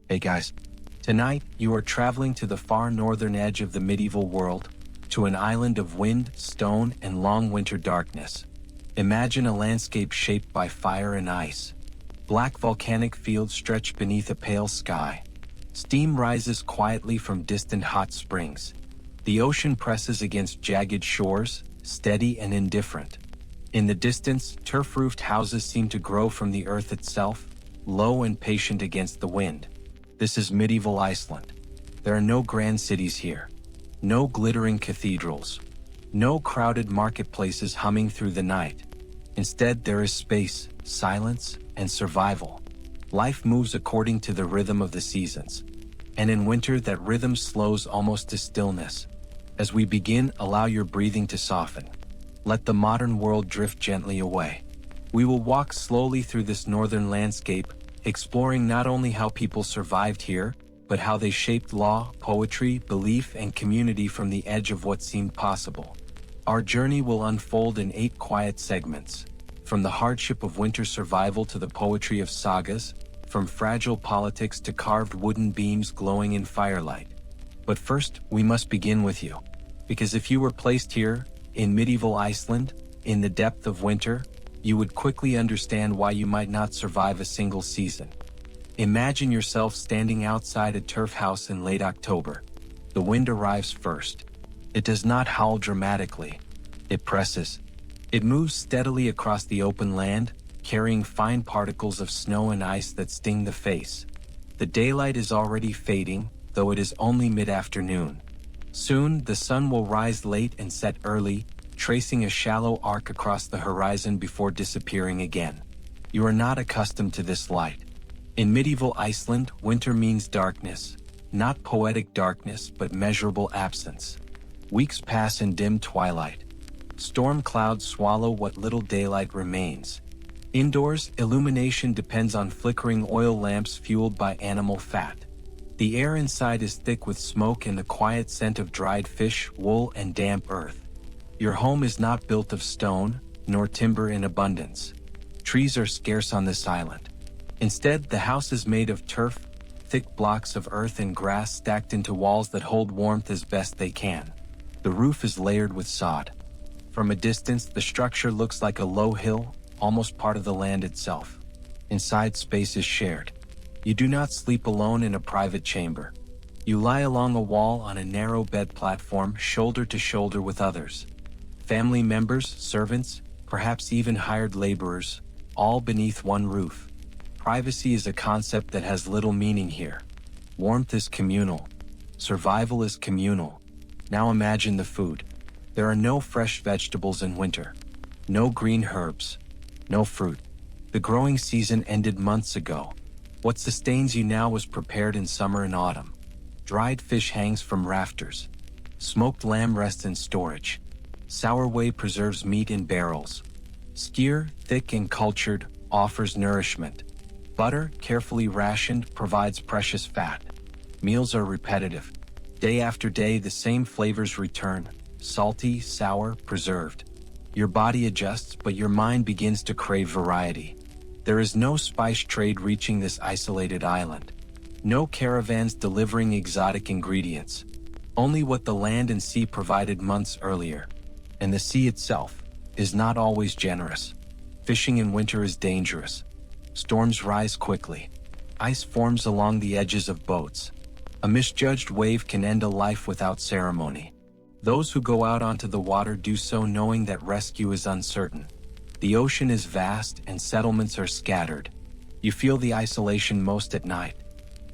Hey guys, tonight you are traveling to the far northern edge of the medieval world, to an island of wind, stone, and long winter darkness. Imagine a landscape shaped by fire and ice. Black volcanic fields stretch beneath a pale sky. Steam rises quietly from distant hot springs. The ocean presses against jagged shores, steady and indifferent. In the distance, turf-roofed houses seem to grow from the earth itself, low and patient against the wind. This is medieval Iceland. There are no grand cities here. No glittering cathedrals. No crowded marketplaces humming through the night. Instead, there is space, silence, and survival. Life moves according to the rhythm of the seasons. And in winter, that rhythm slows almost to stillness. As we begin, allow your breathing to soften. Let the modern world drift gently away. We will walk slowly through this northern landscape, exploring not only how people survived here, but how they shaped law, poetry, belief, and community from the edge of what seemed possible. Our journey will unfold in 8 quiet segments, from the hardship of winter survival to the poetry of sagas, from fragile politics to carved wooden beams glowing in firelight. But first, we must begin with you. Because if you were placed here, in medieval Iceland, in the depth of winter, you would quickly understand why you might not survive a single season. Imagine yourself standing outside a turf house in late October. The wind arrives first. It does not howl dramatically. It presses. It moves steadily across the open land, carrying fine particles of snow and ice that sting the face. The daylight is already fading, though it is only mid-afternoon. Soon, the sun will rise late and set early, tracing a shallow arc across the horizon before disappearing again. You are not accustomed to this light. In medieval Iceland, winter means darkness, not poetic darkness, but measurable absence. Weeks pass in dim twilight. Storm clouds swallow what little daylight remains. Indoors, illumination depends on flickering oil lamps fueled by animal fat. The air inside is thick with smoke and the quiet scent of dried fish, wool, and damp earth. Your home is not built of stone, nor timber in abundance. Trees are scarce on this island. Instead, the house is made of turf, thick blocks of earth and grass stacked into walls that hold warmth as best they can. The roof is layered with sod. From a distance, the structure looks like a low hill, almost part of the land itself. Inside, space is shared. You do not sleep alone in a private chamber. You lie along a wall on a narrow bed platform, shoulder to shoulder with others. Family members, servants, perhaps even hired laborers, all beneath one roof. Privacy is a concept that has little meaning here. Warmth is communal. Survival is communal. Now imagine the food. There are no fresh vegetables in winter. No green herbs. No fruit. The growing season ended months ago. What sustains you now was prepared in summer and autumn. Dried fish hangs from rafters. Smoked lamb rests in storage. Sour whey preserves meat in barrels. Skyr, thick and cultured, offers nourishment. Butter, carefully rationed, provides precious fat. Meals are repetitive. Day after day, the same flavors return, salty, sour, preserved. Your body adjusts, but your mind begins to crave variety. There is no spice trade reaching this isolated island. No caravans delivering exotic ingredients. Only what the land and sea provided months earlier. And the sea itself is not always generous. Fishing in winter is dangerous. Storms rise quickly. Ice forms along the edges of boats. A misjudged wave can end a life without ceremony. Those who go out onto the water do so knowing that rescue is uncertain. The ocean is vast and settlements are scattered. You feel the isolation most at night.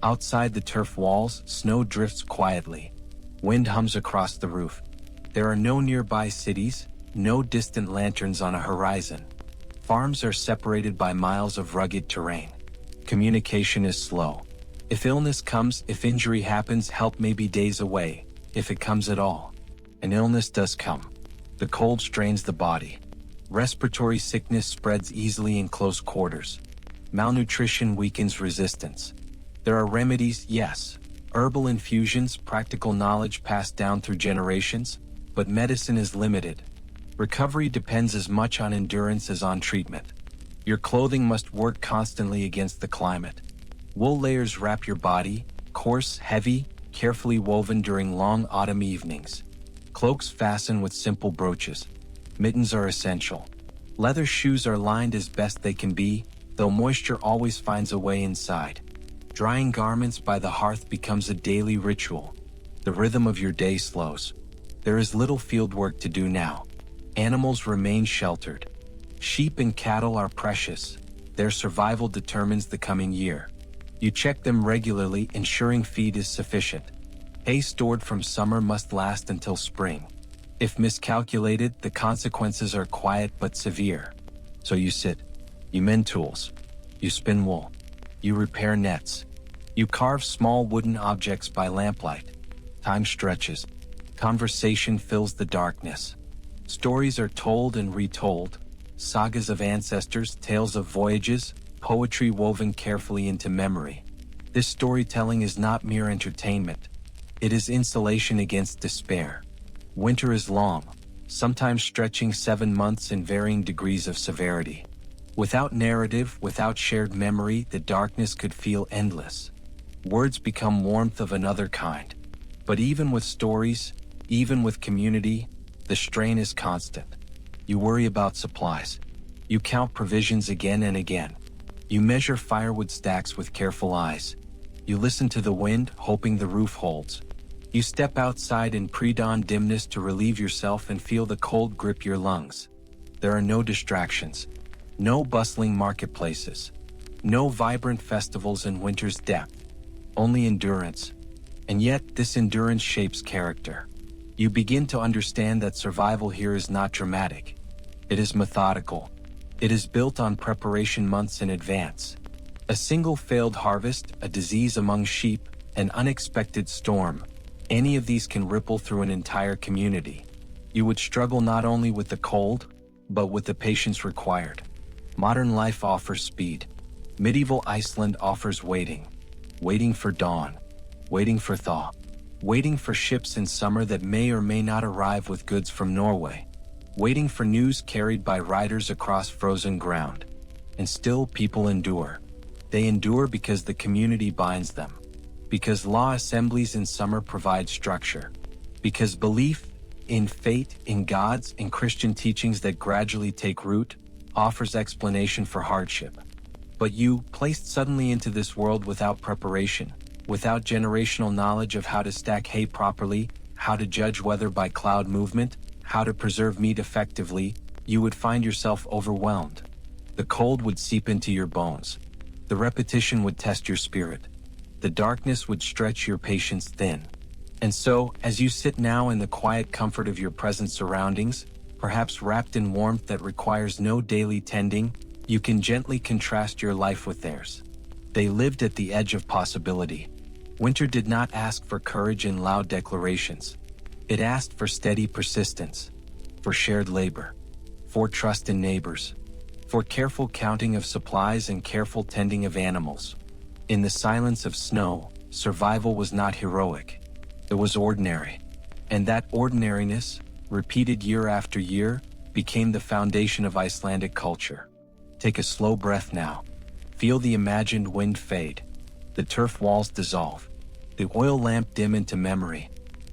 Outside the turf walls, snow drifts quietly. Wind hums across the roof. There are no nearby cities, no distant lanterns on a horizon. Farms are separated by miles of rugged terrain. Communication is slow. If illness comes, if injury happens, help may be days away, if it comes at all. An illness does come. The cold strains the body. Respiratory sickness spreads easily in close quarters. Malnutrition weakens resistance. There are remedies, yes. Herbal infusions, practical knowledge passed down through generations, but medicine is limited. Recovery depends as much on endurance as on treatment. Your clothing must work constantly against the climate. Wool layers wrap your body, coarse, heavy, carefully woven during long autumn evenings. Cloaks fasten with simple brooches. Mittens are essential. Leather shoes are lined as best they can be, though moisture always finds a way inside. Drying garments by the hearth becomes a daily ritual. The rhythm of your day slows. There is little field work to do now. Animals remain sheltered. Sheep and cattle are precious. Their survival determines the coming year. You check them regularly, ensuring feed is sufficient. Hay stored from summer must last until spring. If miscalculated, the consequences are quiet but severe. So you sit. You mend tools. You spin wool. You repair nets. You carve small wooden objects by lamplight. Time stretches. Conversation fills the darkness. Stories are told and retold. Sagas of ancestors, tales of voyages, poetry woven carefully into memory. This storytelling is not mere entertainment. It is insulation against despair. Winter is long, sometimes stretching 7 months in varying degrees of severity. Without narrative, without shared memory, the darkness could feel endless. Words become warmth of another kind. But even with stories, even with community, the strain is constant. You worry about supplies. You count provisions again and again. You measure firewood stacks with careful eyes. You listen to the wind, hoping the roof holds. You step outside in pre-dawn dimness to relieve yourself and feel the cold grip your lungs. There are no distractions. No bustling marketplaces. No vibrant festivals in winter's depth. Only endurance. And yet, this endurance shapes character. You begin to understand that survival here is not dramatic. It is methodical. It is built on preparation months in advance. A single failed harvest, a disease among sheep, an unexpected storm, any of these can ripple through an entire community. You would struggle not only with the cold, but with the patience required. Modern life offers speed. Medieval Iceland offers waiting. Waiting for dawn. Waiting for thaw. Waiting for ships in summer that may or may not arrive with goods from Norway. Waiting for news carried by riders across frozen ground. And still people endure. They endure because the community binds them. Because law assemblies in summer provide structure. Because belief in fate, in gods, in Christian teachings that gradually take root, offers explanation for hardship. But you, placed suddenly into this world without preparation, without generational knowledge of how to stack hay properly, how to judge weather by cloud movement, how to preserve meat effectively, you would find yourself overwhelmed. The cold would seep into your bones. The repetition would test your spirit. The darkness would stretch your patience thin. And so, as you sit now in the quiet comfort of your present surroundings, perhaps wrapped in warmth that requires no daily tending, you can gently contrast your life with theirs. They lived at the edge of possibility. Winter did not ask for courage and loud declarations. It asked for steady persistence, for shared labor, for trust in neighbors, for careful counting of supplies and careful tending of animals. In the silence of snow, survival was not heroic. It was ordinary. And that ordinariness, repeated year after year, became the foundation of Icelandic culture. Take a slow breath now. Feel the imagined wind fade. The turf walls dissolve. The oil lamp dim into memory.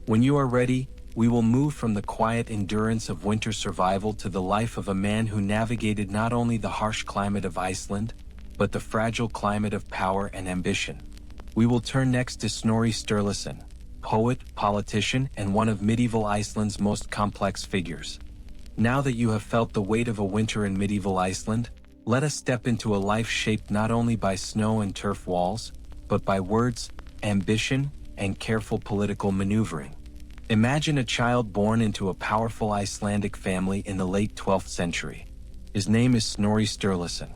When you are ready, we will move from the quiet endurance of winter survival to the life of a man who navigated not only the harsh climate of Iceland, but the fragile climate of power and ambition. We will turn next to Snorri Sturluson, poet, politician, and one of medieval Iceland's most complex figures. Now that you have felt the weight of a winter in medieval Iceland, let us step into a life shaped not only by snow and turf walls, but by words, ambition, and careful political maneuvering. Imagine a child born into a powerful Icelandic family in the late 12th century. His name is Snorri Sturluson.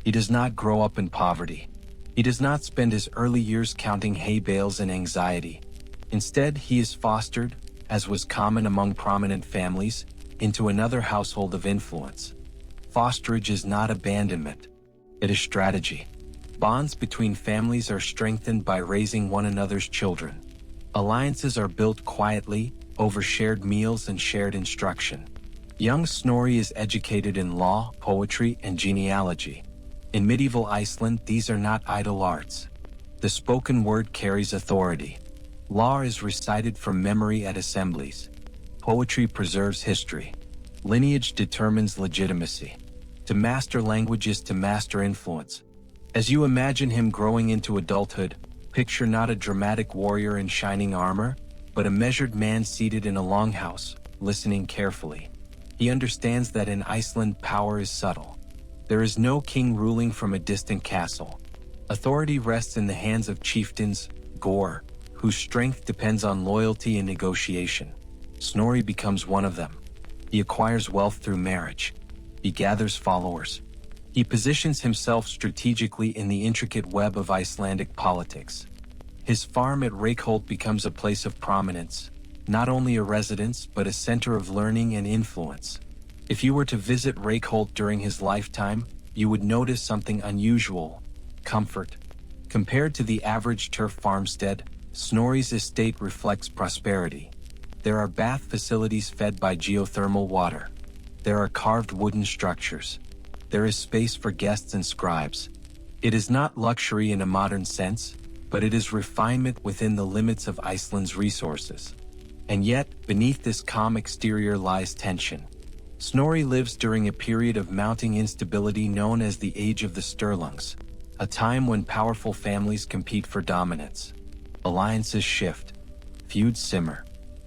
He does not grow up in poverty. He does not spend his early years counting hay bales in anxiety. Instead, he is fostered, as was common among prominent families, into another household of influence. Fosterage is not abandonment. It is strategy. Bonds between families are strengthened by raising one another's children. Alliances are built quietly, over shared meals and shared instruction. Young Snorri is educated in law, poetry, and genealogy. In medieval Iceland, these are not idle arts. The spoken word carries authority. Law is recited from memory at assemblies. Poetry preserves history. Lineage determines legitimacy. To master language is to master influence. As you imagine him growing into adulthood, picture not a dramatic warrior in shining armor, but a measured man seated in a longhouse, listening carefully. He understands that in Iceland power is subtle. There is no king ruling from a distant castle. Authority rests in the hands of chieftains, Gore, whose strength depends on loyalty and negotiation. Snorri becomes one of them. He acquires wealth through marriage. He gathers followers. He positions himself strategically in the intricate web of Icelandic politics. His farm at Reykholt becomes a place of prominence, not only a residence but a center of learning and influence. If you were to visit Reykholt during his lifetime, you would notice something unusual: comfort. Compared to the average turf farmstead, Snorri's estate reflects prosperity. There are bath facilities fed by geothermal water. There are carved wooden structures. There is space for guests and scribes. It is not luxury in a modern sense, but it is refinement within the limits of Iceland's resources. And yet, beneath this calm exterior lies tension. Snorri lives during a period of mounting instability known as the Age of the Sturlungs, a time when powerful families compete for dominance. Alliances shift. Feuds simmer.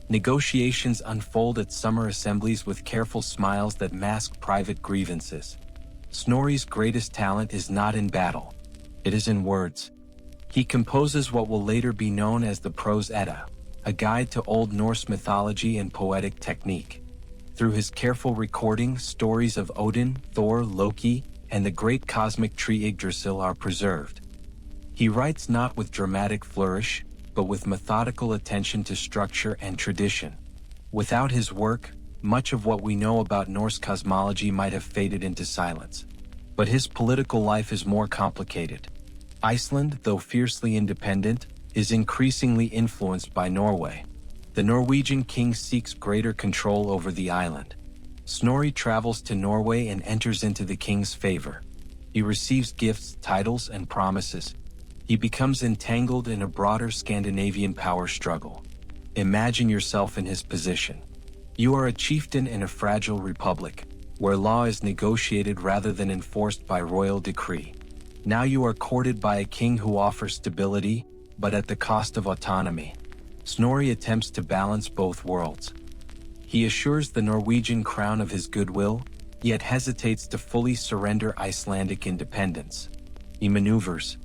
Negotiations unfold at summer assemblies with careful smiles that mask private grievances. Snorri's greatest talent is not in battle. It is in words. He composes what will later be known as the Prose Edda, a guide to Old Norse mythology and poetic technique. Through his careful recording, stories of Odin, Thor, Loki, and the great cosmic tree Yggdrasil are preserved. He writes not with dramatic flourish, but with methodical attention to structure and tradition. Without his work, much of what we know about Norse cosmology might have faded into silence. But his political life is more complicated. Iceland, though fiercely independent, is increasingly influenced by Norway. The Norwegian king seeks greater control over the island. Snorri travels to Norway and enters into the king's favor. He receives gifts, titles, and promises. He becomes entangled in a broader Scandinavian power struggle. Imagine yourself in his position. You are a chieftain in a fragile republic, where law is negotiated rather than enforced by royal decree. Now you are courted by a king who offers stability, but at the cost of autonomy. Snorri attempts to balance both worlds. He assures the Norwegian crown of his goodwill, yet hesitates to fully surrender Icelandic independence. He maneuvers.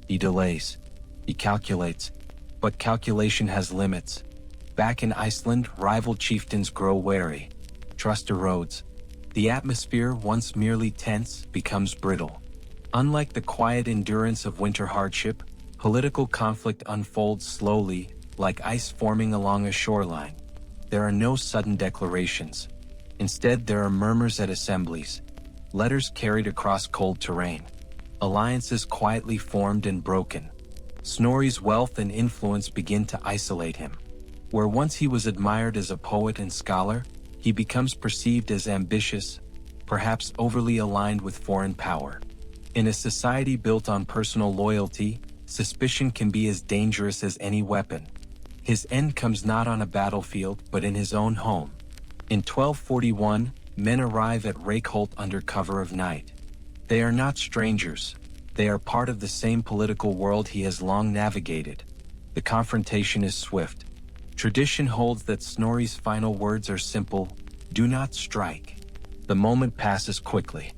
He delays. He calculates. But calculation has limits. Back in Iceland, rival chieftains grow wary. Trust erodes. The atmosphere, once merely tense, becomes brittle. Unlike the quiet endurance of winter hardship, political conflict unfolds slowly, like ice forming along a shoreline. There are no sudden declarations. Instead, there are murmurs at assemblies, letters carried across cold terrain, alliances quietly formed and broken. Snorri's wealth and influence begin to isolate him. Where once he was admired as a poet and scholar, he becomes perceived as ambitious, perhaps overly aligned with foreign power. In a society built on personal loyalty, suspicion can be as dangerous as any weapon. His end comes not on a battlefield but in his own home. In 1241, men arrive at Reykholt under cover of night. They are not strangers. They are part of the same political world he has long navigated. The confrontation is swift. Tradition holds that Snorri's final words are simple: "Do not strike." The moment passes quickly.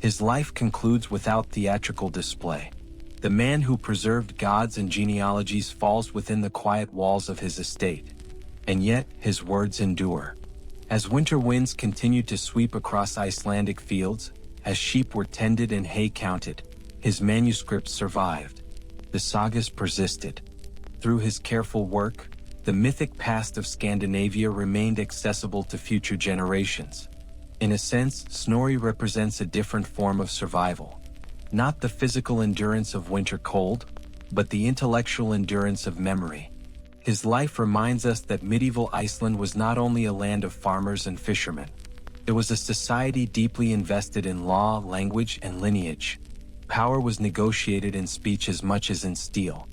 His life concludes without theatrical display. The man who preserved gods and genealogies falls within the quiet walls of his estate. And yet, his words endure. As winter winds continued to sweep across Icelandic fields, as sheep were tended and hay counted, his manuscripts survived. The sagas persisted. Through his careful work, the mythic past of Scandinavia remained accessible to future generations. In a sense, Snorri represents a different form of survival. Not the physical endurance of winter cold, but the intellectual endurance of memory. His life reminds us that medieval Iceland was not only a land of farmers and fishermen. It was a society deeply invested in law, language, and lineage. Power was negotiated in speech as much as in steel.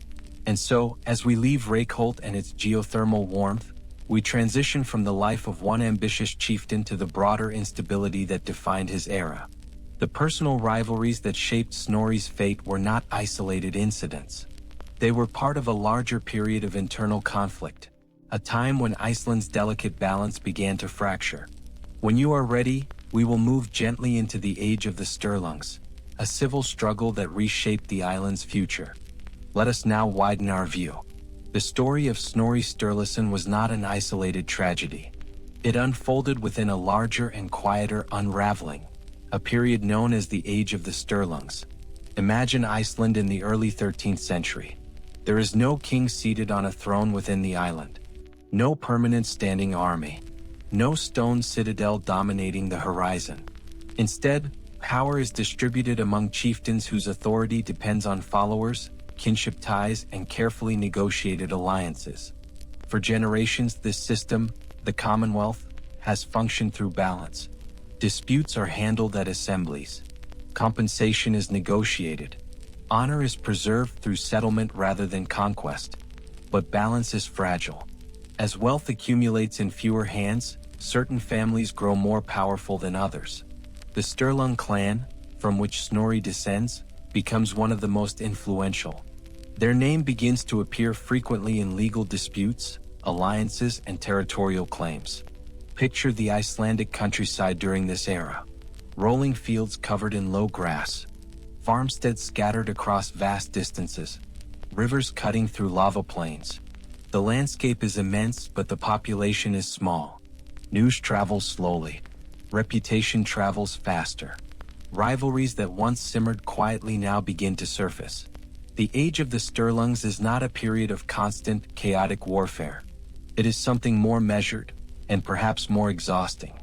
And so, as we leave Reykholt and its geothermal warmth, we transition from the life of one ambitious chieftain to the broader instability that defined his era. The personal rivalries that shaped Snorri's fate were not isolated incidents. They were part of a larger period of internal conflict, a time when Iceland's delicate balance began to fracture. When you are ready, we will move gently into the age of the Sturlungs, a civil struggle that reshaped the island's future. Let us now widen our view. The story of Snorri Sturluson was not an isolated tragedy. It unfolded within a larger and quieter unraveling, a period known as the Age of the Sturlungs. Imagine Iceland in the early 13th century. There is no king seated on a throne within the island, no permanent standing army, no stone citadel dominating the horizon. Instead, power is distributed among chieftains whose authority depends on followers, kinship ties, and carefully negotiated alliances. For generations, this system, the Commonwealth, has functioned through balance. Disputes are handled at assemblies. Compensation is negotiated. Honor is preserved through settlement rather than conquest. But balance is fragile. As wealth accumulates in fewer hands, certain families grow more powerful than others. The Sturlung clan, from which Snorri descends, becomes one of the most influential. Their name begins to appear frequently in legal disputes, alliances, and territorial claims. Picture the Icelandic countryside during this era. Rolling fields covered in low grass, farmsteads scattered across vast distances, rivers cutting through lava plains. The landscape is immense, but the population is small. News travels slowly. Reputation travels faster. Rivalries that once simmered quietly now begin to surface. The Age of the Sturlungs is not a period of constant, chaotic warfare. It is something more measured, and perhaps more exhausting.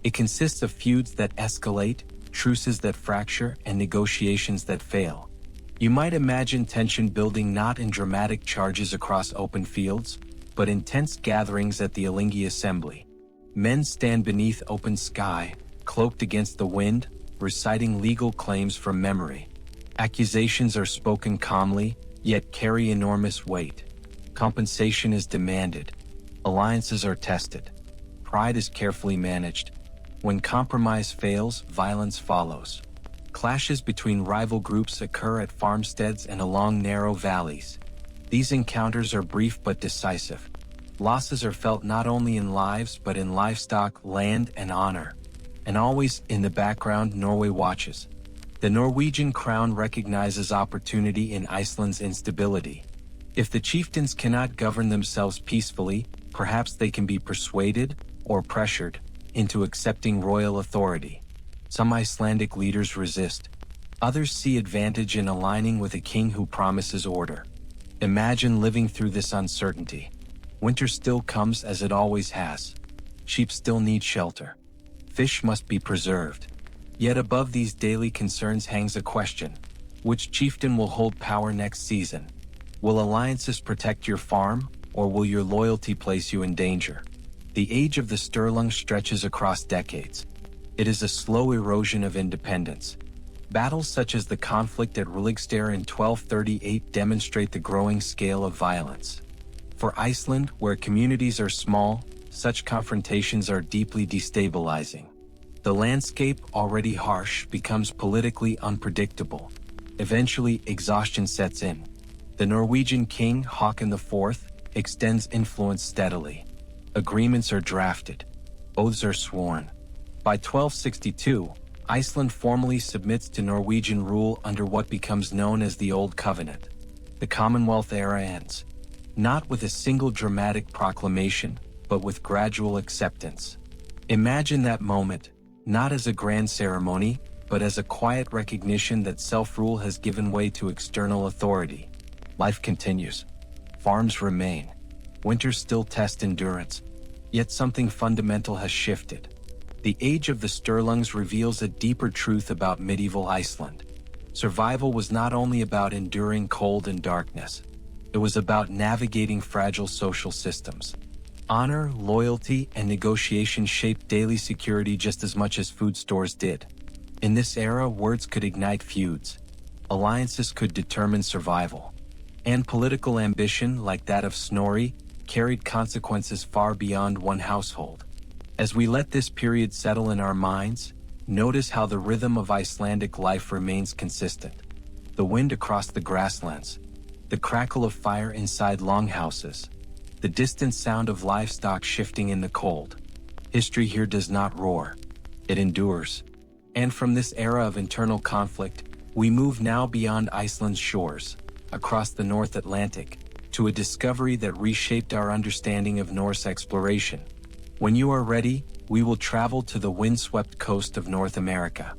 It consists of feuds that escalate, truces that fracture, and negotiations that fail. You might imagine tension building not in dramatic charges across open fields, but in tense gatherings at the Alþingi assembly. Men stand beneath open sky, cloaked against the wind, reciting legal claims from memory. Accusations are spoken calmly, yet carry enormous weight. Compensation is demanded. Alliances are tested. Pride is carefully managed. When compromise fails, violence follows. Clashes between rival groups occur at farmsteads and along narrow valleys. These encounters are brief but decisive. Losses are felt not only in lives but in livestock, land, and honor. And always, in the background, Norway watches. The Norwegian crown recognizes opportunity in Iceland's instability. If the chieftains cannot govern themselves peacefully, perhaps they can be persuaded, or pressured, into accepting royal authority. Some Icelandic leaders resist. Others see advantage in aligning with a king who promises order. Imagine living through this uncertainty. Winter still comes as it always has. Sheep still need shelter. Fish must be preserved. Yet above these daily concerns hangs a question. Which chieftain will hold power next season? Will alliances protect your farm, or will your loyalty place you in danger? The Age of the Sturlungs stretches across decades. It is a slow erosion of independence. Battles such as the conflict at Relentless in 1238 demonstrate the growing scale of violence. For Iceland, where communities are small, such confrontations are deeply destabilizing. The landscape, already harsh, becomes politically unpredictable. Eventually, exhaustion sets in. The Norwegian king, Håkon IV, extends influence steadily. Agreements are drafted. Oaths are sworn. By 1262, Iceland formally submits to Norwegian rule under what becomes known as the Old Covenant. The Commonwealth era ends. Not with a single dramatic proclamation, but with gradual acceptance. Imagine that moment, not as a grand ceremony, but as a quiet recognition that self-rule has given way to external authority. Life continues. Farms remain. Winters still test endurance. Yet something fundamental has shifted. The Age of the Sturlungs reveals a deeper truth about medieval Iceland. Survival was not only about enduring cold and darkness. It was about navigating fragile social systems. Honor, loyalty, and negotiation shaped daily security just as much as food stores did. In this era, words could ignite feuds. Alliances could determine survival. And political ambition, like that of Snorri, carried consequences far beyond one household. As we let this period settle in our minds, notice how the rhythm of Icelandic life remains consistent. The wind across the grasslands, the crackle of fire inside longhouses, the distant sound of livestock shifting in the cold. History here does not roar. It endures. And from this era of internal conflict, we move now beyond Iceland's shores, across the North Atlantic, to a discovery that reshaped our understanding of Norse exploration. When you are ready, we will travel to the windswept coast of North America.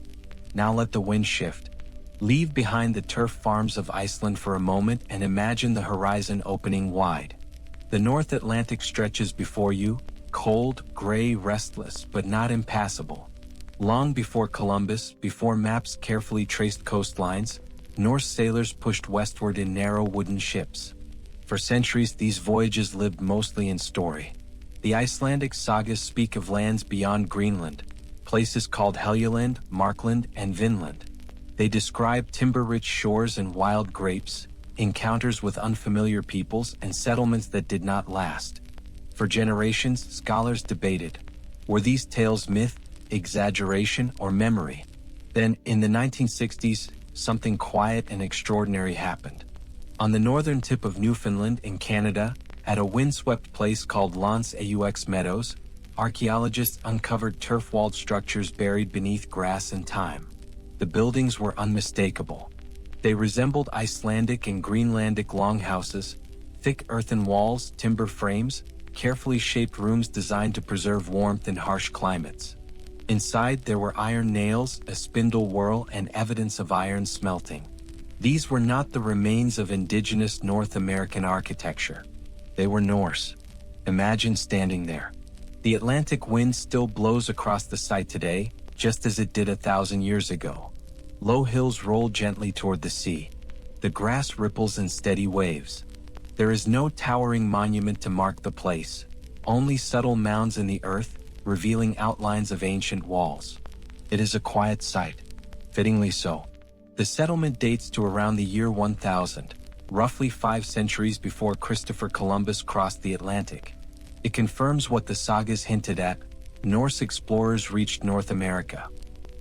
Now let the wind shift. Leave behind the turf farms of Iceland for a moment and imagine the horizon opening wide. The North Atlantic stretches before you, cold, gray, restless, but not impassable. Long before Columbus, before maps carefully traced coastlines, Norse sailors pushed westward in narrow wooden ships. For centuries, these voyages lived mostly in story. The Icelandic sagas speak of lands beyond Greenland, places called Helluland, Markland, and Vinland. They describe timber-rich shores and wild grapes, encounters with unfamiliar peoples, and settlements that did not last. For generations, scholars debated, were these tales myth, exaggeration, or memory? Then, in the 1960s, something quiet and extraordinary happened. On the northern tip of Newfoundland in Canada, at a windswept place called Lance-aux Meadows, archaeologists uncovered turf-walled structures buried beneath grass and thyme. The buildings were unmistakable. They resembled Icelandic and Greenlandic longhouses, thick earthen walls, timber frames, carefully shaped rooms designed to preserve warmth in harsh climates. Inside there were iron nails, a spindle whorl, and evidence of iron smelting. These were not the remains of indigenous North American architecture. They were Norse. Imagine standing there. The Atlantic wind still blows across the site today, just as it did 1,000 years ago. Low hills roll gently toward the sea. The grass ripples in steady waves. There is no towering monument to mark the place, only subtle mounds in the earth, revealing outlines of ancient walls. It is a quiet sight, fittingly so. The settlement dates to around the year 1000, roughly 5 centuries before Christopher Columbus crossed the Atlantic. It confirms what the sagas hinted at: Norse explorers reached North America.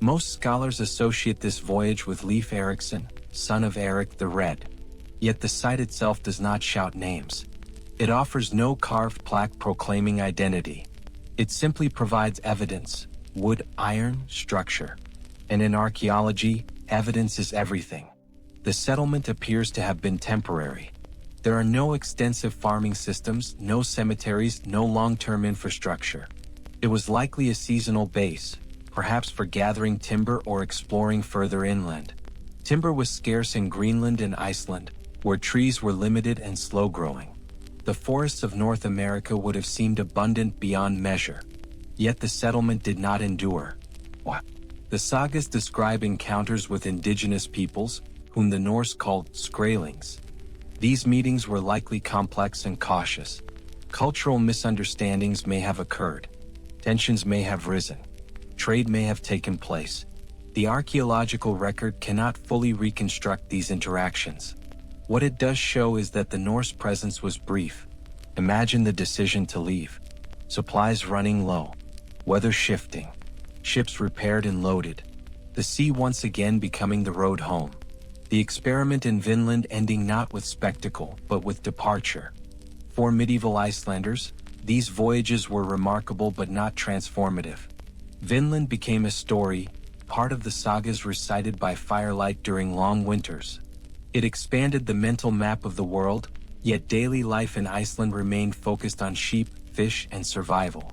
Most scholars associate this voyage with Leif Erikson, son of Eric the Red. Yet the site itself does not shout names. It offers no carved plaque proclaiming identity. It simply provides evidence: wood, iron, structure. And in archaeology, evidence is everything. The settlement appears to have been temporary. There are no extensive farming systems, no cemeteries, no long-term infrastructure. It was likely a seasonal base, perhaps for gathering timber or exploring further inland. Timber was scarce in Greenland and Iceland, where trees were limited and slow-growing. The forests of North America would have seemed abundant beyond measure. Yet the settlement did not endure. The sagas describe encounters with indigenous peoples, whom the Norse called Sturlungs. These meetings were likely complex and cautious. Cultural misunderstandings may have occurred. Tensions may have risen. Trade may have taken place. The archaeological record cannot fully reconstruct these interactions. What it does show is that the Norse presence was brief. Imagine the decision to leave. Supplies running low. Weather shifting. Ships repaired and loaded. The sea once again becoming the road home. The experiment in Vinland ending not with spectacle, but with departure. For medieval Icelanders, these voyages were remarkable but not transformative. Vinland became a story, part of the sagas recited by firelight during long winters. It expanded the mental map of the world, yet daily life in Iceland remained focused on sheep, fish, and survival.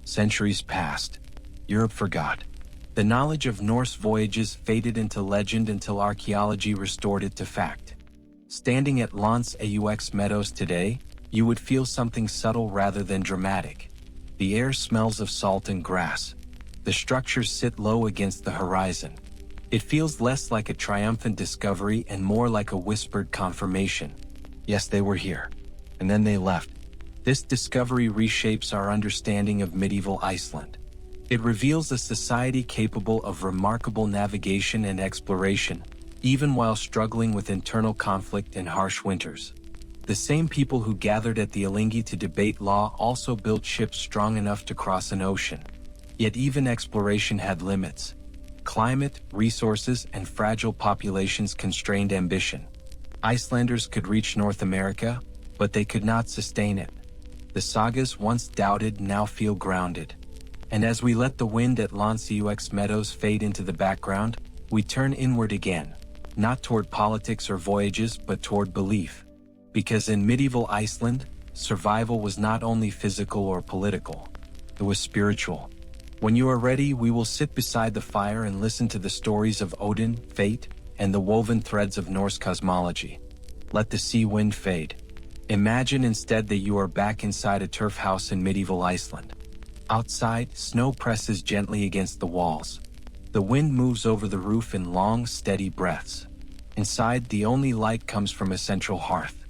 Centuries passed. Europe forgot. The knowledge of Norse voyages faded into legend until archaeology restored it to fact. Standing at Lance-aux Meadows today, you would feel something subtle rather than dramatic. The air smells of salt and grass. The structures sit low against the horizon. It feels less like a triumphant discovery and more like a whispered confirmation. Yes, they were here. And then they left. This discovery reshapes our understanding of medieval Iceland. It reveals a society capable of remarkable navigation and exploration, even while struggling with internal conflict and harsh winters. The same people who gathered at the Alþingi to debate law also built ships strong enough to cross an ocean. Yet even exploration had limits. Climate, resources, and fragile populations constrained ambition. Icelanders could reach North America, but they could not sustain it. The sagas once doubted now feel grounded. And as we let the wind at Meadows fade into the background, we turn inward again, not toward politics or voyages but toward belief. Because in medieval Iceland, survival was not only physical or political, it was spiritual. When you are ready, we will sit beside the fire and listen to the stories of Odin, fate, and the woven threads of Norse cosmology. Let the sea wind fade. Imagine instead that you are back inside a turf house in medieval Iceland. Outside, snow presses gently against the walls. The wind moves over the roof in long, steady breaths. Inside, the only light comes from a central hearth.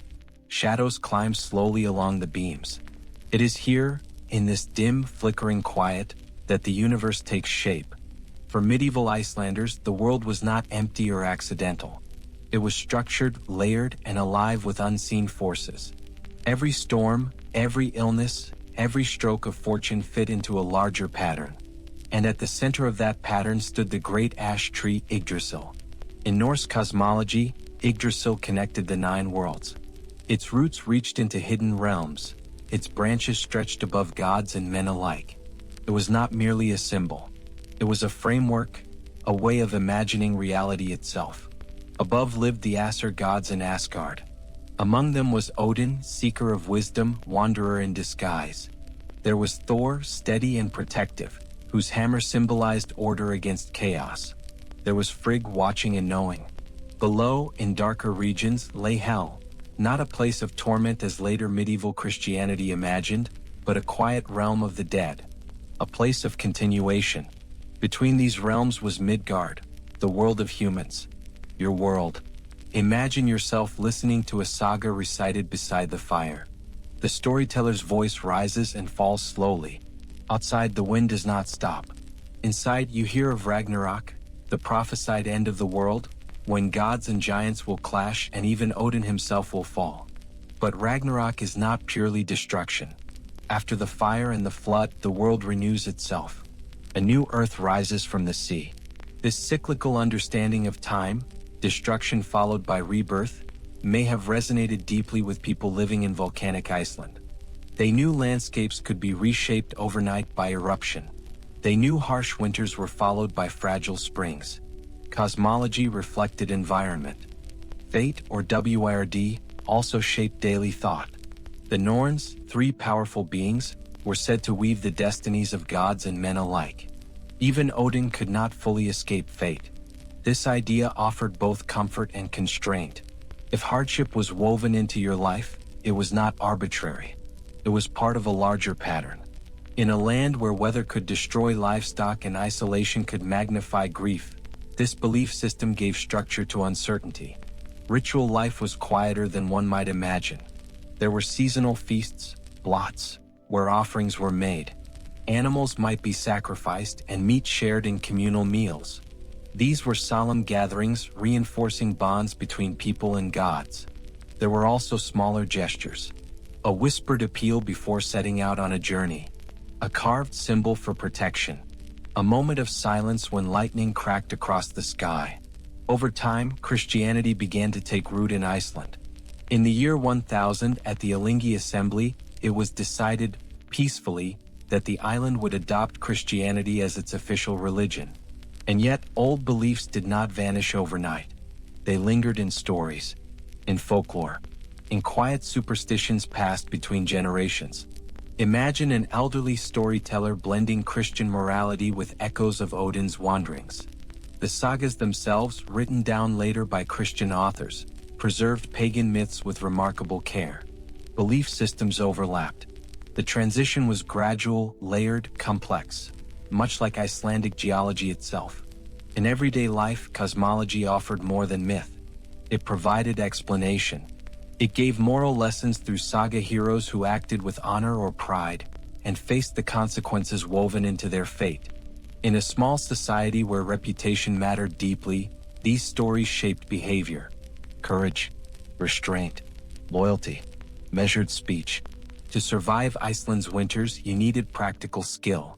Shadows climb slowly along the beams. It is here, in this dim, flickering quiet, that the universe takes shape. For medieval Icelanders, the world was not empty or accidental. It was structured, layered, and alive with unseen forces. Every storm, every illness, every stroke of fortune fit into a larger pattern. And at the center of that pattern stood the great ash tree Yggdrasil. In Norse cosmology, Yggdrasil connected the 9 worlds. Its roots reached into hidden realms. Its branches stretched above gods and men alike. It was not merely a symbol. It was a framework, a way of imagining reality itself. Above lived the Aesir gods in Asgard. Among them was Odin, seeker of wisdom, wanderer in disguise. There was Thor, steady and protective, whose hammer symbolized order against chaos. There was Frigg, watching and knowing. Below, in darker regions, lay Hell, not a place of torment as later medieval Christianity imagined, but a quiet realm of the dead, a place of continuation. Between these realms was Midgard, the world of humans. Your world. Imagine yourself listening to a saga recited beside the fire. The storyteller's voice rises and falls slowly. Outside, the wind does not stop. Inside, you hear of Ragnarok, the prophesied end of the world, when gods and giants will clash and even Odin himself will fall. But Ragnarok is not purely destruction. After the fire and the flood, the world renews itself. A new earth rises from the sea. This cyclical understanding of time, destruction followed by rebirth, may have resonated deeply with people living in volcanic Iceland. They knew landscapes could be reshaped overnight by eruption. They knew harsh winters were followed by fragile springs. Cosmology reflected environment. Fate, or WIRD, also shaped daily thought. The Norns, 3 powerful beings, were said to weave the destinies of gods and men alike. Even Odin could not fully escape fate. This idea offered both comfort and constraint. If hardship was woven into your life, it was not arbitrary. It was part of a larger pattern. In a land where weather could destroy livestock and isolation could magnify grief, this belief system gave structure to uncertainty. Ritual life was quieter than one might imagine. There were seasonal feasts, blots, where offerings were made. Animals might be sacrificed and meat shared in communal meals. These were solemn gatherings reinforcing bonds between people and gods. There were also smaller gestures. A whispered appeal before setting out on a journey. A carved symbol for protection. A moment of silence when lightning cracked across the sky. Over time, Christianity began to take root in Iceland. In the year 1000, at the Alþingi assembly, it was decided, peacefully, that the island would adopt Christianity as its official religion. And yet, old beliefs did not vanish overnight. They lingered in stories, in folklore, in quiet superstitions passed between generations. Imagine an elderly storyteller blending Christian morality with echoes of Odin's wanderings. The sagas themselves, written down later by Christian authors, preserved pagan myths with remarkable care. Belief systems overlapped. The transition was gradual, layered, complex, much like Icelandic geology itself. In everyday life, cosmology offered more than myth. It provided explanation. It gave moral lessons through saga heroes who acted with honor or pride, and faced the consequences woven into their fate. In a small society where reputation mattered deeply, These stories shaped behavior, courage, restraint, loyalty, measured speech. To survive Iceland's winters, you needed practical skill.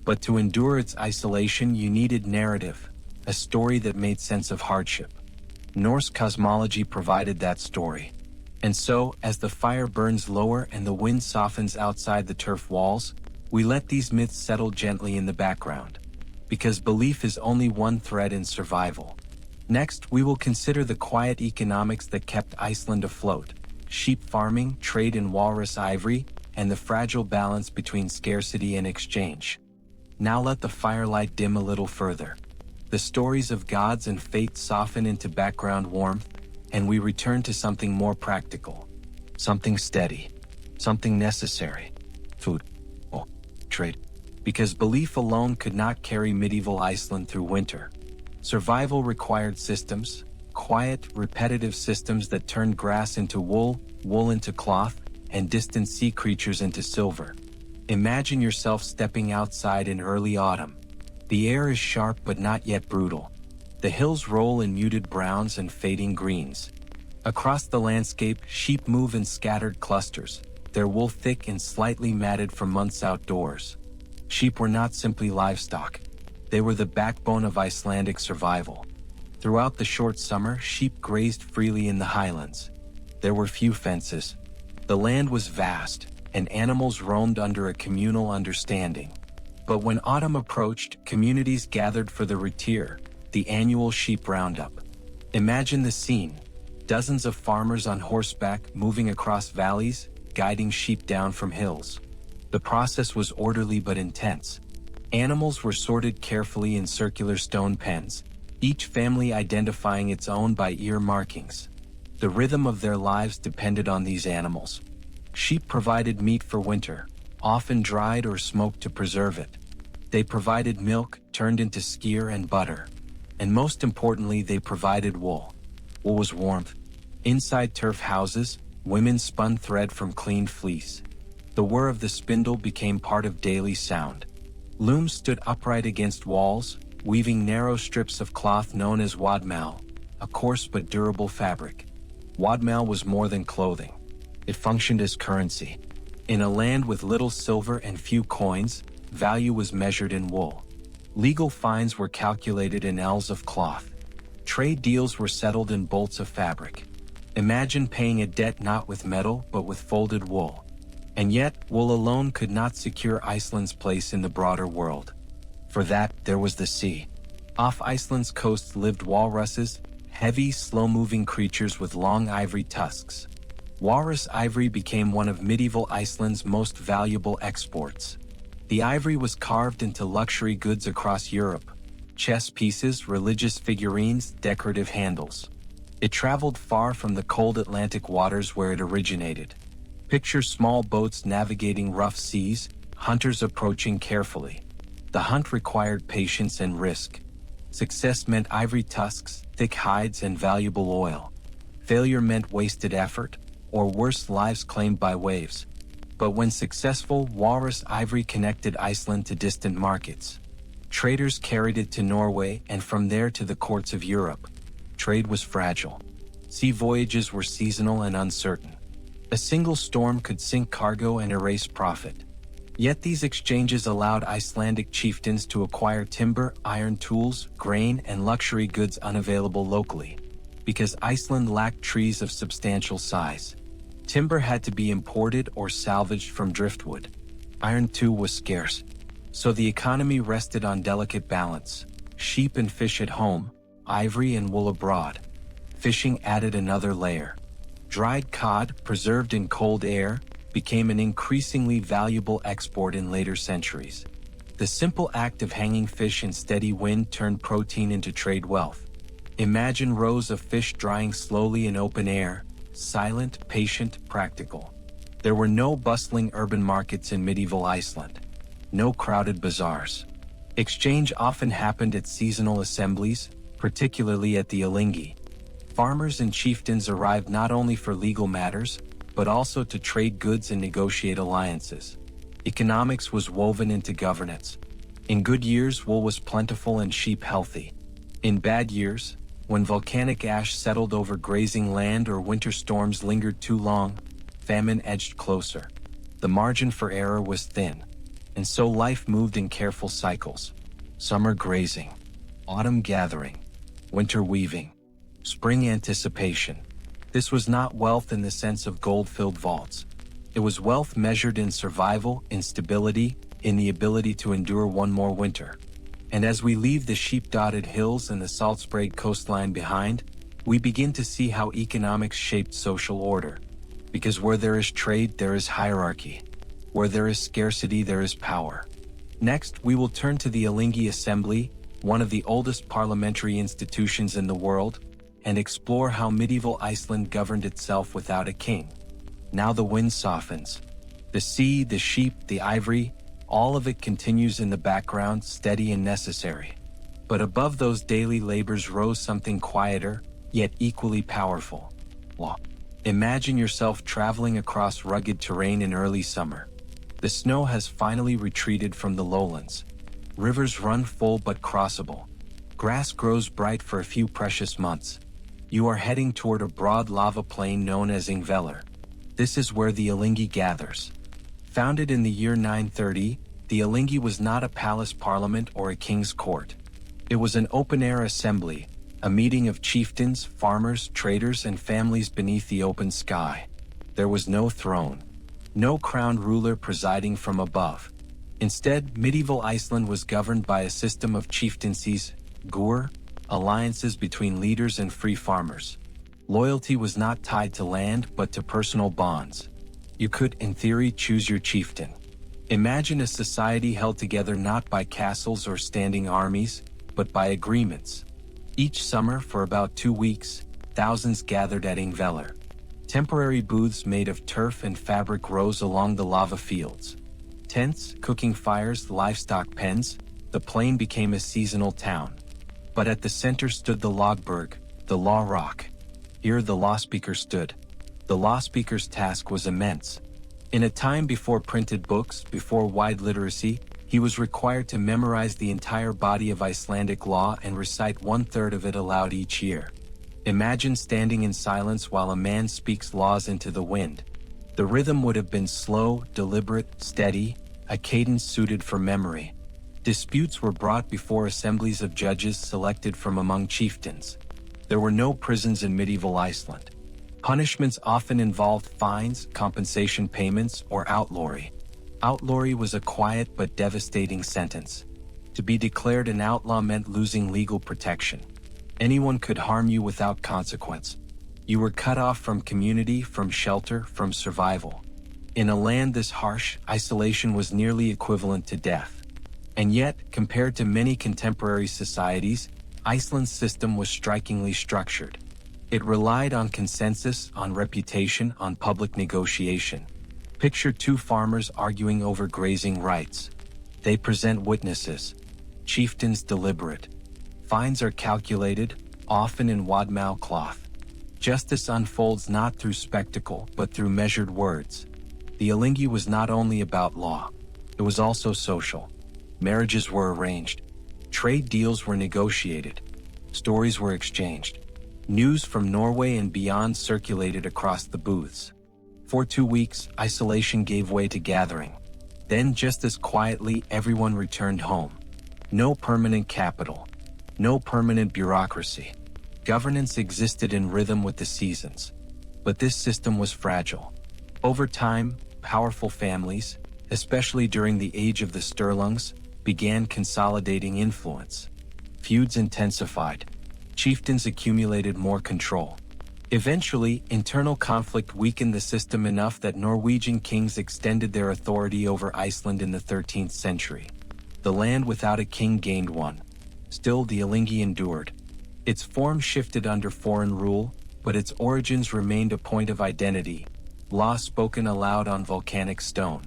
But to endure its isolation, you needed narrative, a story that made sense of hardship. Norse cosmology provided that story. And so, as the fire burns lower and the wind softens outside the turf walls, we let these myths settle gently in the background. Because belief is only one thread in survival. Next, we will consider the quiet economics that kept Iceland afloat: sheep farming, trade in walrus ivory, and the fragile balance between scarcity and exchange. Now let the firelight dim a little further. The stories of gods and fate soften into background warmth, and we return to something more practical. Something steady. Something necessary. Food. Oh, trade. Because belief alone could not carry medieval Iceland through winter. Survival required systems, quiet, repetitive systems that turned grass into wool, wool into cloth, and distant sea creatures into silver. Imagine yourself stepping outside in early autumn. The air is sharp but not yet brutal. The hills roll in muted browns and fading greens. Across the landscape, sheep move in scattered clusters, their wool thick and slightly matted from months outdoors. Sheep were not simply livestock. They were the backbone of Icelandic survival. Throughout the short summer, sheep grazed freely in the highlands. There were few fences. The land was vast, and animals roamed under a communal understanding. But when autumn approached, communities gathered for the retir, the annual sheep roundup. Imagine the scene: dozens of farmers on horseback moving across valleys, guiding sheep down from hills. The process was orderly but intense. Animals were sorted carefully in circular stone pens, each family identifying its own by ear markings. The rhythm of their lives depended on these animals. Sheep provided meat for winter, often dried or smoked to preserve it. They provided milk, turned into skyr and butter. And most importantly, they provided wool. Wool was warmth. Inside turf houses, women spun thread from cleaned fleece. The whir of the spindle became part of daily sound. Looms stood upright against walls, weaving narrow strips of cloth known as wadmal, a coarse but durable fabric. Wadmal was more than clothing. It functioned as currency. In a land with little silver and few coins, value was measured in wool. Legal fines were calculated in ells of cloth. Trade deals were settled in bolts of fabric. Imagine paying a debt not with metal but with folded wool. And yet, wool alone could not secure Iceland's place in the broader world. For that, there was the sea. Off Iceland's coast lived walruses, heavy, slow-moving creatures with long ivory tusks. Walrus ivory became one of medieval Iceland's most valuable exports. The ivory was carved into luxury goods across Europe: chess pieces, religious figurines, decorative handles. It traveled far from the cold Atlantic waters where it originated. Picture small boats navigating rough seas, hunters approaching carefully. The hunt required patience and risk. Success meant ivory tusks, thick hides, and valuable oil. Failure meant wasted effort, or worse, lives claimed by waves. But when successful, walrus ivory connected Iceland to distant markets. Traders carried it to Norway and from there to the courts of Europe. Trade was fragile. Sea voyages were seasonal and uncertain. A single storm could sink cargo and erase profit. Yet these exchanges allowed Icelandic chieftains to acquire timber, iron tools, grain, and luxury goods unavailable locally. Because Iceland lacked trees of substantial size, timber had to be imported or salvaged from driftwood. Iron too was scarce. So the economy rested on delicate balance: sheep and fish at home, ivory and wool abroad. Fishing added another layer. Dried cod, preserved in cold air, became an increasingly valuable export in later centuries. The simple act of hanging fish in steady wind turned protein into trade wealth. Imagine rows of fish drying slowly in open air, silent, patient, practical. There were no bustling urban markets in medieval Iceland. No crowded bazaars. Exchange often happened at seasonal assemblies, particularly at the Alþingi. Farmers and chieftains arrived not only for legal matters, but also to trade goods and negotiate alliances. Economics was woven into governance. In good years, wool was plentiful and sheep healthy. In bad years, when volcanic ash settled over grazing land or winter storms lingered too long, famine edged closer. The margin for error was thin, and so life moved in careful cycles. Summer grazing, autumn gathering, winter weaving, spring anticipation. This was not wealth in the sense of gold-filled vaults. It was wealth measured in survival, in stability, in the ability to endure one more winter. And as we leave the sheep-dotted hills and the salt-sprayed coastline behind, we begin to see how economics shaped social order. Because where there is trade, there is hierarchy. Where there is scarcity, there is power. Next, we will turn to the Alþingi Assembly, one of the oldest parliamentary institutions in the world, and explore how medieval Iceland governed itself without a king. Now the wind softens. The sea, the sheep, the ivory, all of it continues in the background, steady and necessary. But above those daily labors rose something quieter, yet equally powerful: law. Imagine yourself traveling across rugged terrain in early summer. The snow has finally retreated from the lowlands. Rivers run full but crossable. Grass grows bright for a few precious months. You are heading toward a broad lava plain known as Þingvellir. This is where the Alþingi gathers. Founded in the year 930, the Alþingi was not a palace parliament or a king's court. It was an open-air assembly, a meeting of chieftains, farmers, traders, and families beneath the open sky. There was no throne, no crowned ruler presiding from above. Instead, medieval Iceland was governed by a system of chieftaincies, gur, alliances between leaders and free farmers. Loyalty was not tied to land but to personal bonds. You could, in theory, choose your chieftain. Imagine a society held together not by castles or standing armies, but by agreements. Each summer, for about 2 weeks, thousands gathered at Þingvellir. Temporary booths made of turf and fabric rose along the lava fields. Tents, cooking fires, livestock pens, the plain became a seasonal town. But at the center stood the Logberg, the law rock. Here the law speaker stood. The law speaker's task was immense. In a time before printed books, before wide literacy, he was required to memorize the entire body of Icelandic law and recite 1/3 of it aloud each year. Imagine standing in silence while a man speaks laws into the wind. The rhythm would have been slow, deliberate, steady, a cadence suited for memory. Disputes were brought before assemblies of judges selected from among chieftains. There were no prisons in medieval Iceland. Punishments often involved fines, compensation payments, or outlawry. Outlawry was a quiet but devastating sentence. To be declared an outlaw meant losing legal protection. Anyone could harm you without consequence. You were cut off from community, from shelter, from survival. In a land this harsh, isolation was nearly equivalent to death. And yet, compared to many contemporary societies, Iceland's system was strikingly structured. It relied on consensus, on reputation, on public negotiation. Picture two farmers arguing over grazing rights. They present witnesses. Chieftains deliberate. Fines are calculated, often in wadmau cloth. Justice unfolds not through spectacle, but through measured words. The Alþingi was not only about law. It was also social. Marriages were arranged. Trade deals were negotiated. Stories were exchanged. News from Norway and beyond circulated across the booths. For 2 weeks, isolation gave way to gathering. Then, just as quietly, everyone returned home. No permanent capital. No permanent bureaucracy. Governance existed in rhythm with the seasons. But this system was fragile. Over time, powerful families, especially during the age of the Sturlungs, began consolidating influence. Feuds intensified. Chieftains accumulated more control. Eventually, internal conflict weakened the system enough that Norwegian kings extended their authority over Iceland in the 13th century. The land without a king gained one. Still, the Alþingi endured. Its form shifted under foreign rule, but its origins remained a point of identity. Law spoken aloud on volcanic stone.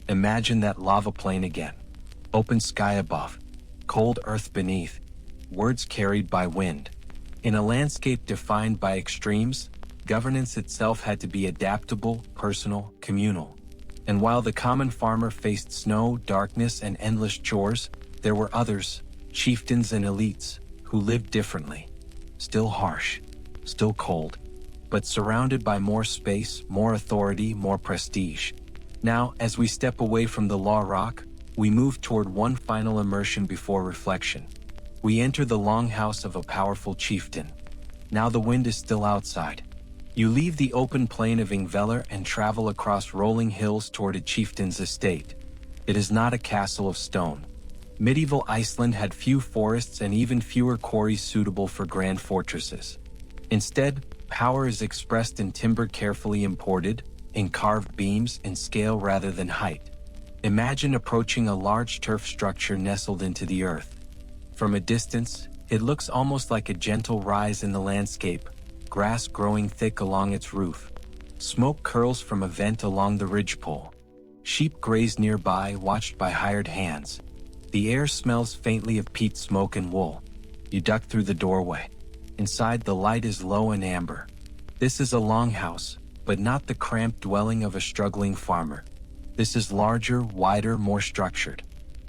Imagine that lava plain again. Open sky above. Cold earth beneath. Words carried by wind. In a landscape defined by extremes, governance itself had to be adaptable, personal, communal. And while the common farmer faced snow, darkness, and endless chores, there were others, chieftains and elites, who lived differently. still harsh, still cold, but surrounded by more space, more authority, more prestige. Now, as we step away from the law rock, we move toward one final immersion before reflection. We enter the longhouse of a powerful chieftain. Now the wind is still outside. You leave the open plain of Þingvellir and travel across rolling hills toward a chieftain's estate. It is not a castle of stone. Medieval Iceland had few forests and even fewer quarries suitable for grand fortresses. Instead, power is expressed in timber carefully imported, in carved beams, in scale rather than height. Imagine approaching a large turf structure nestled into the earth. From a distance, it looks almost like a gentle rise in the landscape, grass growing thick along its roof. Smoke curls from a vent along the ridgepole. Sheep graze nearby, watched by hired hands. The air smells faintly of peat smoke and wool. You duck through the doorway. Inside, the light is low and amber. This is a longhouse, but not the cramped dwelling of a struggling farmer. This is larger, wider, more structured.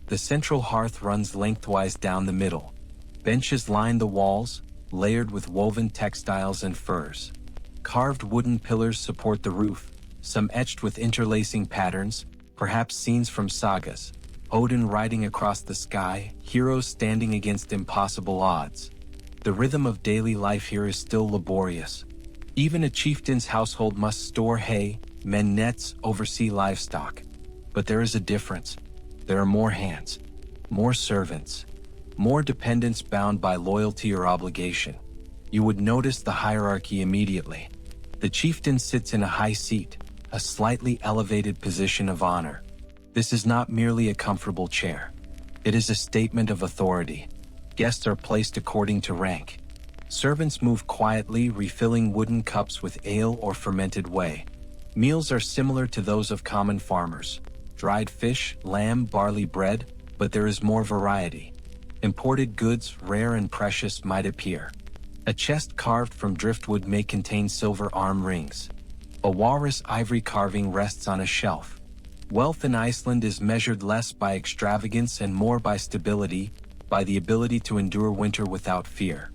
The central hearth runs lengthwise down the middle. Benches line the walls, layered with woven textiles and furs. Carved wooden pillars support the roof, some etched with interlacing patterns, perhaps scenes from sagas. Odin riding across the sky, heroes standing against impossible odds. The rhythm of daily life here is still laborious. Even a chieftain's household must store hay, mend nets, oversee livestock. But there is a difference. There are more hands, more servants, more dependents bound by loyalty or obligation. You would notice the hierarchy immediately. The chieftain sits in a high seat, a slightly elevated position of honor. This is not merely a comfortable chair. It is a statement of authority. Guests are placed according to rank. Servants move quietly, refilling wooden cups with ale or fermented whey. Meals are similar to those of common farmers. Dried fish, lamb, barley bread, but there is more variety. Imported goods, rare and precious, might appear. A chest carved from driftwood may contain silver arm rings. A walrus ivory carving rests on a shelf. Wealth in Iceland is measured less by extravagance and more by stability, by the ability to endure winter without fear.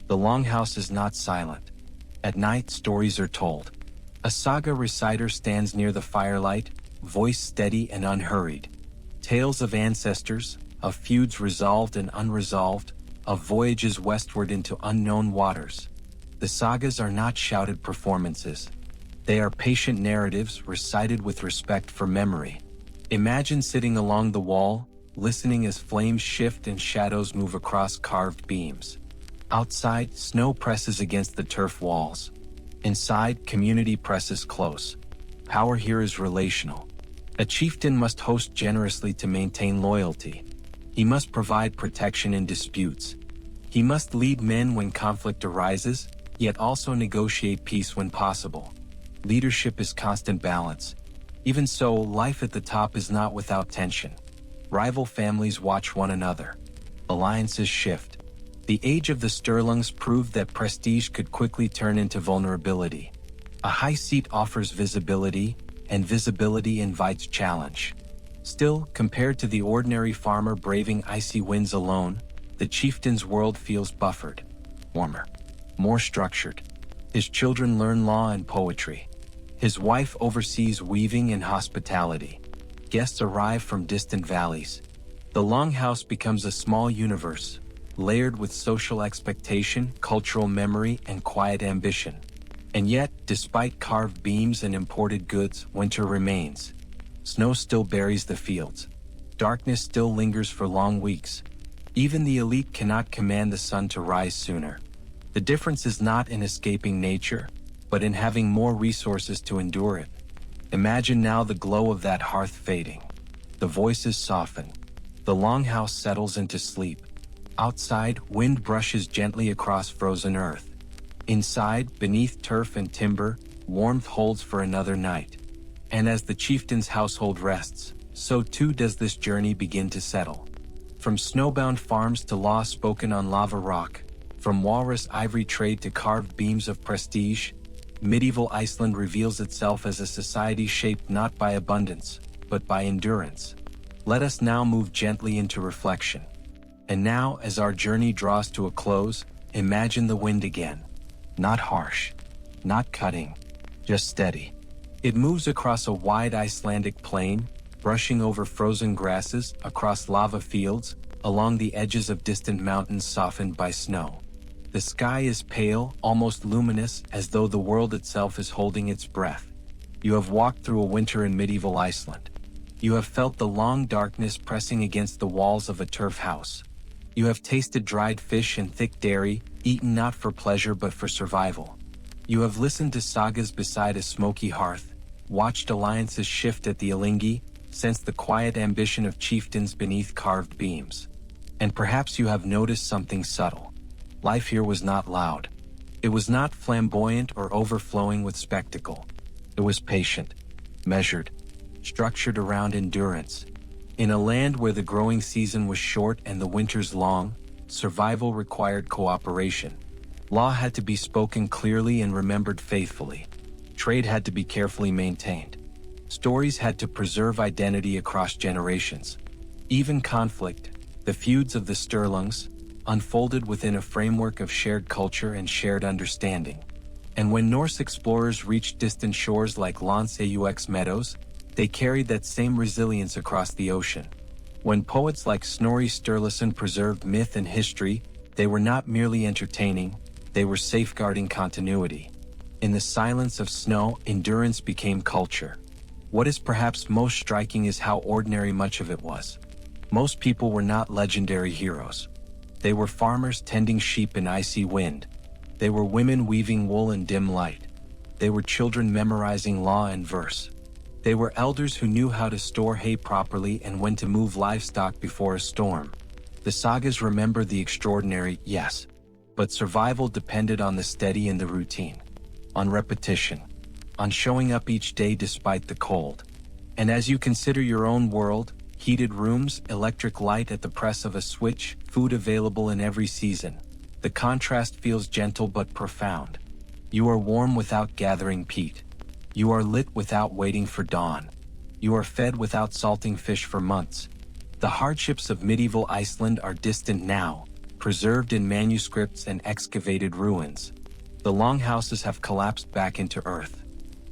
The longhouse is not silent. At night, stories are told. A saga reciter stands near the firelight, voice steady and unhurried. Tales of ancestors, of feuds resolved and unresolved, of voyages westward into unknown waters. The sagas are not shouted performances. They are patient narratives recited with respect for memory. Imagine sitting along the wall, listening as flames shift and shadows move across carved beams. Outside, snow presses against the turf walls. Inside, community presses close. Power here is relational. A chieftain must host generously to maintain loyalty. He must provide protection in disputes. He must lead men when conflict arises, yet also negotiate peace when possible. Leadership is constant balance. Even so, life at the top is not without tension. Rival families watch one another. Alliances shift. The age of the Sturlungs proved that prestige could quickly turn into vulnerability. A high seat offers visibility, and visibility invites challenge. Still, compared to the ordinary farmer braving icy winds alone, the chieftain's world feels buffered, warmer, more structured. His children learn law and poetry. His wife oversees weaving and hospitality. Guests arrive from distant valleys. The longhouse becomes a small universe, layered with social expectation, cultural memory, and quiet ambition. And yet, despite carved beams and imported goods, winter remains. Snow still buries the fields. Darkness still lingers for long weeks. Even the elite cannot command the sun to rise sooner. The difference is not in escaping nature, but in having more resources to endure it. Imagine now the glow of that hearth fading. The voices soften. The longhouse settles into sleep. Outside, wind brushes gently across frozen earth. Inside, beneath turf and timber, warmth holds for another night. And as the chieftain's household rests, so too does this journey begin to settle. From snowbound farms to law spoken on lava rock, from walrus ivory trade to carved beams of prestige, medieval Iceland reveals itself as a society shaped not by abundance, but by endurance. Let us now move gently into reflection. And now, as our journey draws to a close, imagine the wind again. Not harsh, not cutting, just steady. It moves across a wide Icelandic plain, brushing over frozen grasses, across lava fields, along the edges of distant mountains softened by snow. The sky is pale, almost luminous, as though the world itself is holding its breath. You have walked through a winter in medieval Iceland. You have felt the long darkness pressing against the walls of a turf house. You have tasted dried fish and thick dairy, eaten not for pleasure but for survival. You have listened to sagas beside a smoky hearth, watched alliances shift at the Alþingi, sensed the quiet ambition of chieftains beneath carved beams. And perhaps you have noticed something subtle. Life here was not loud. It was not flamboyant or overflowing with spectacle. It was patient, measured, structured around endurance. In a land where the growing season was short and the winters long, survival required cooperation. Law had to be spoken clearly and remembered faithfully. Trade had to be carefully maintained. Stories had to preserve identity across generations. Even conflict, the feuds of the Sturlungs, unfolded within a framework of shared culture and shared understanding. And when Norse explorers reached distant shores like Meadows, they carried that same resilience across the ocean. When poets like Snorri Sturluson preserved myth and history, they were not merely entertaining, they were safeguarding continuity. In the silence of snow, endurance became culture. What is perhaps most striking is how ordinary much of it was. Most people were not legendary heroes. They were farmers tending sheep in icy wind. They were women weaving wool in dim light. They were children memorizing law and verse. They were elders who knew how to store hay properly and when to move livestock before a storm. The sagas remember the extraordinary, yes, but survival depended on the steady and the routine, on repetition, on showing up each day despite the cold. And as you consider your own world, heated rooms, electric light at the press of a switch, food available in every season, the contrast feels gentle but profound. You are warm without gathering peat. You are lit without waiting for dawn. You are fed without salting fish for months. The hardships of medieval Iceland are distant now, preserved in manuscripts and excavated ruins. The longhouses have collapsed back into earth.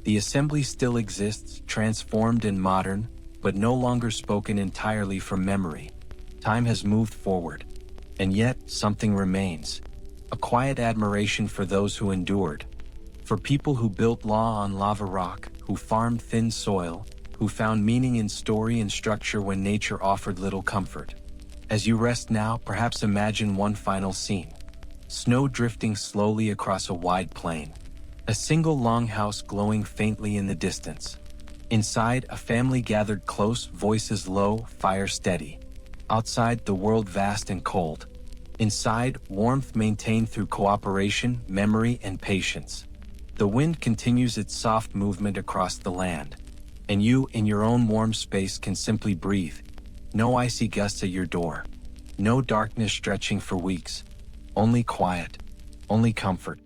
The assembly still exists, transformed and modern, but no longer spoken entirely from memory. Time has moved forward. And yet, something remains. A quiet admiration for those who endured. For people who built law on lava rock, who farmed thin soil, who found meaning in story and structure when nature offered little comfort. As you rest now, perhaps imagine one final scene. Snow drifting slowly across a wide plain. A single longhouse glowing faintly in the distance. Inside, a family gathered close, voices low, fire steady. Outside, the world vast and cold. Inside, warmth maintained through cooperation, memory, and patience. The wind continues its soft movement across the land. And you, in your own warm space, can simply breathe. No icy gusts at your door. No darkness stretching for weeks. Only quiet. Only comfort.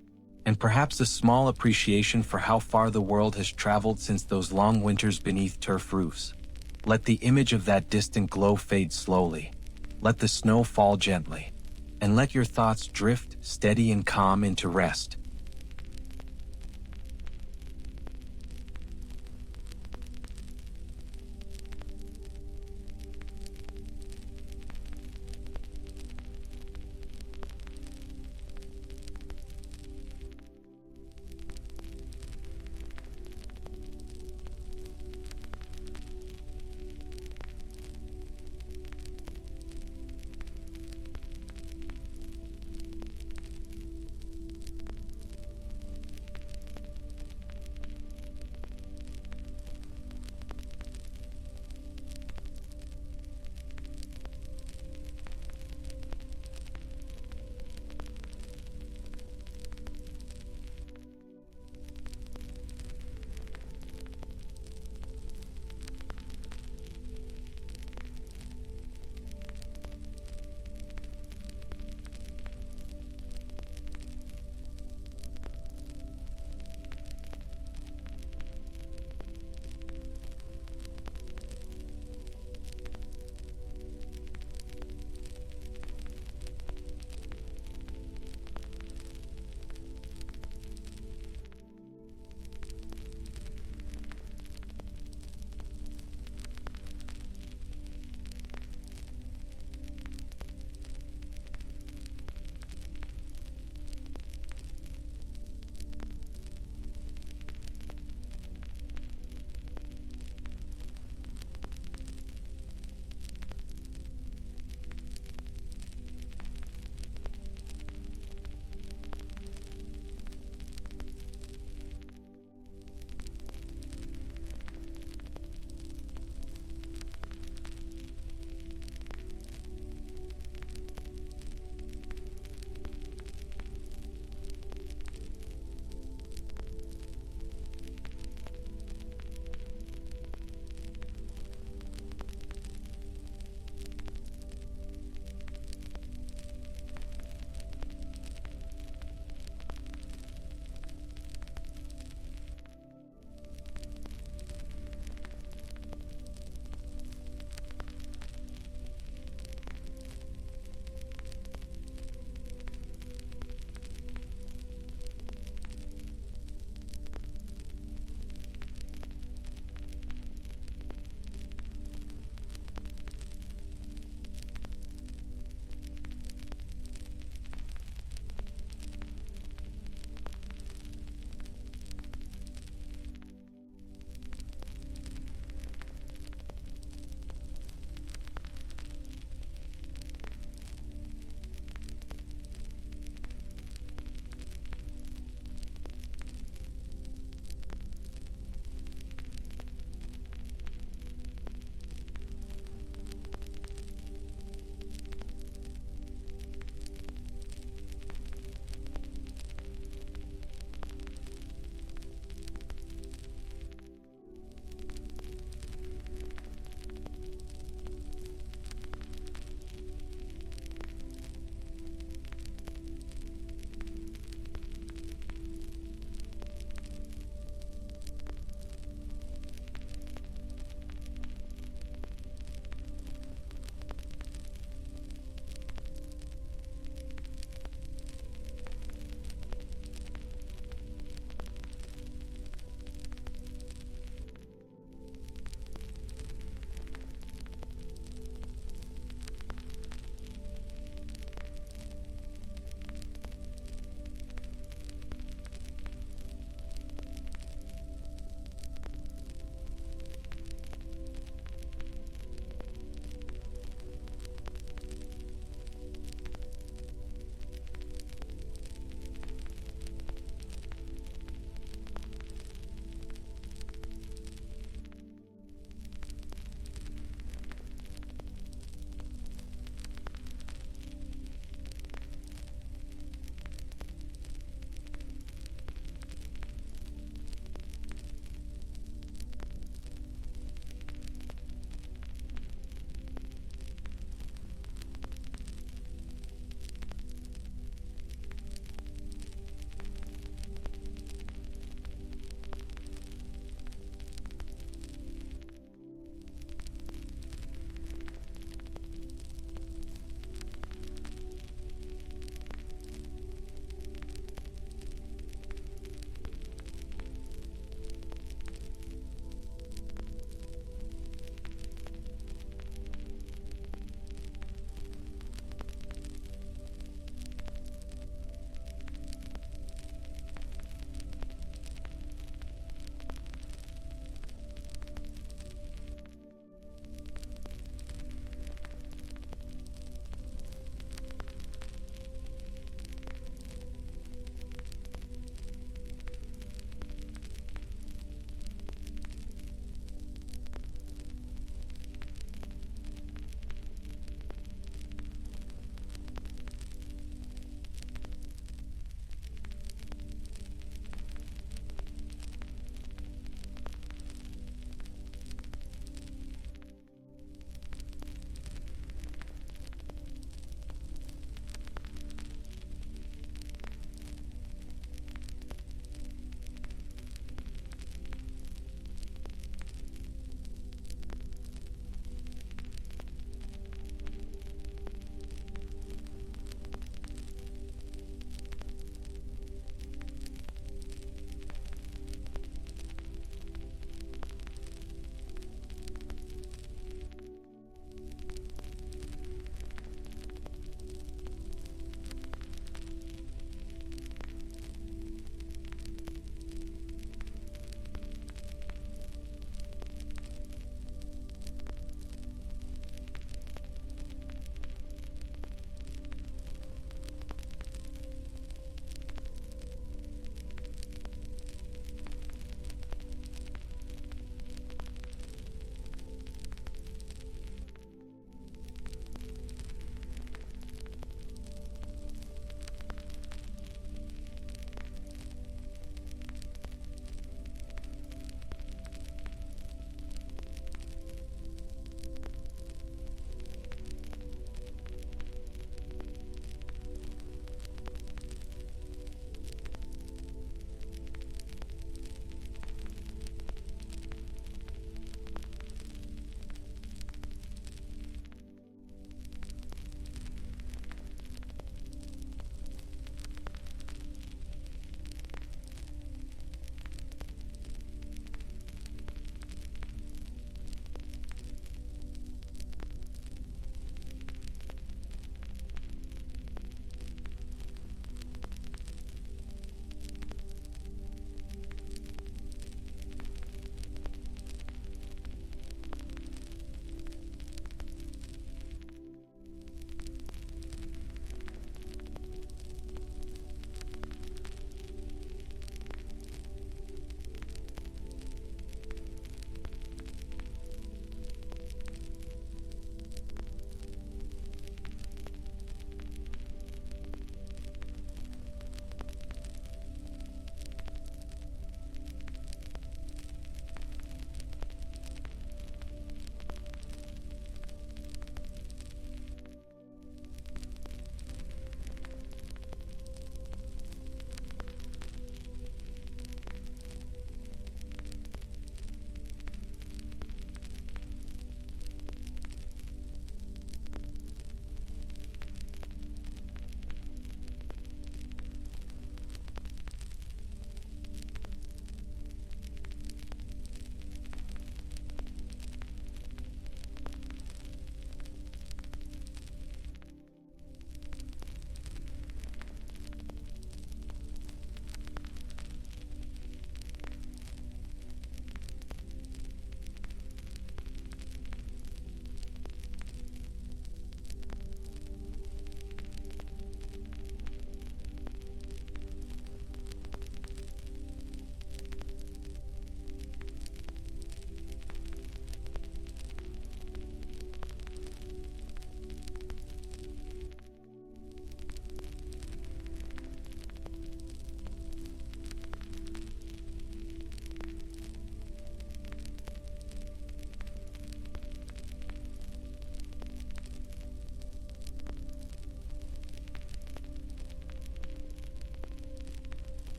And perhaps a small appreciation for how far the world has traveled since those long winters beneath turf roofs. Let the image of that distant glow fade slowly. Let the snow fall gently. And let your thoughts drift, steady and calm, into rest.